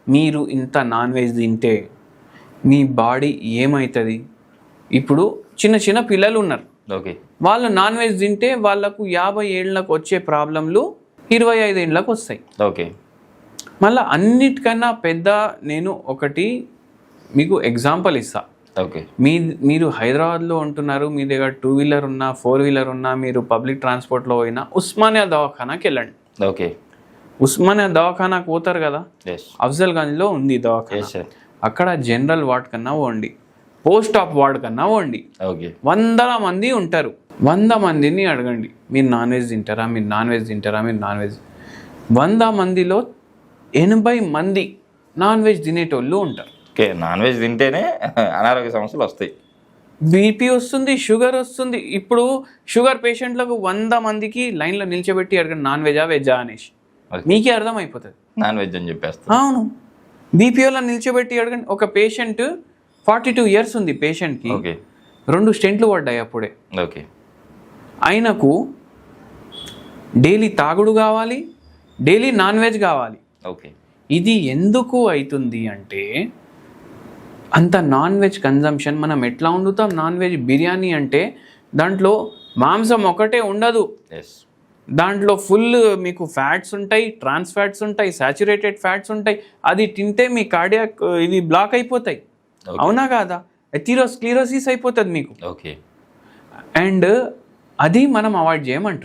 మీరు ఇంత non veg తింటే మీ బాడీ ఏమవుతుంది? ఇప్పుడు చిన్న చిన్న పిల్లలు ఉన్నారు, ఓకే, వాళ్ళు నాన్ వెజ్ తింటే వాళ్ళకు 50 ఏళ్ళకు వచ్చే ప్రాబ్లంలు 25 ఏళ్ళకు వస్తాయి. ఓకే, మళ్ళీ అన్నిటికన్నా పెద్ద నేను ఒకటి మీకు ఎగ్జాంపుల్ ఇస్తా. ఓకే, మీరు హైదరాబాద్లో ఉంటున్నారు, మీ దగ్గర 2 వీలర్ ఉన్నా 4 వీలర్ ఉన్నా, మీరు పబ్లిక్ ట్రాన్స్పోర్ట్లో పోయినా ఉస్మానియా దవాఖానాకి వెళ్ళండి. ఓకే, ఉస్మానియా దవాఖానాకు పోతారు కదా, అఫ్జల్గంజ్లో ఉంది దవాఖానా. అక్కడ జనరల్ వార్డ్ కన్నా పోండి, పోస్ట్ ఆఫ్ వార్డ్ కన్నా పోండి, 100 మంది ఉంటారు. 100 మందిని అడగండి, మీరు నాన్ వెజ్ తింటారా, మీరు నాన్ వెజ్ తింటారా, మీరు నాన్ వెజ్. 100 మందిలో 80 మంది నాన్ వెజ్ తినేటోళ్ళు ఉంటారు. ఓకే, నాన్ వెజ్ తింటేనే అనారోగ్య సమస్యలు వస్తాయి, బీపీ వస్తుంది, షుగర్ వస్తుంది. ఇప్పుడు షుగర్ పేషెంట్లకు 100 మందికి లైన్లో నిల్చోబెట్టి అడగండి నాన్ వెజా వెజ్జా అనేసి, మీకే అర్థమైపోతుంది నాన్ వెజ్ అని చెప్పేస్తా. అవును, బీపీఓలో నిల్చోబెట్టి అడగండి. ఒక పేషెంట్ 42 ఇయర్స్ ఉంది, పేషెంట్కి 2 స్టెంట్లు పడ్డాయి అప్పుడే. ఓకే, ఆయనకు డైలీ తాగుడు కావాలి, డైలీ నాన్ వెజ్ కావాలి. ఓకే, ఇది ఎందుకు అవుతుంది అంటే అంత నాన్ వెజ్ కన్జంప్షన్. మనం ఎట్లా వండుతాం నాన్ వెజ్ బిర్యానీ అంటే దాంట్లో మాంసం ఒకటే ఉండదు, దాంట్లో ఫుల్ మీకు ఫ్యాట్స్ ఉంటాయి, ట్రాన్స్ ఫ్యాట్స్ ఉంటాయి, సాచురేటెడ్ ఫ్యాట్స్ ఉంటాయి. అది తింటే మీ కార్డియాక్ ఇవి బ్లాక్ అయిపోతాయి, అవునా కాదా? ఎథిరోస్క్లిరోసిస్ అయిపోతుంది మీకు. ఓకే, అండ్ అది మనం అవాయిడ్ చేయమంటున్నాం.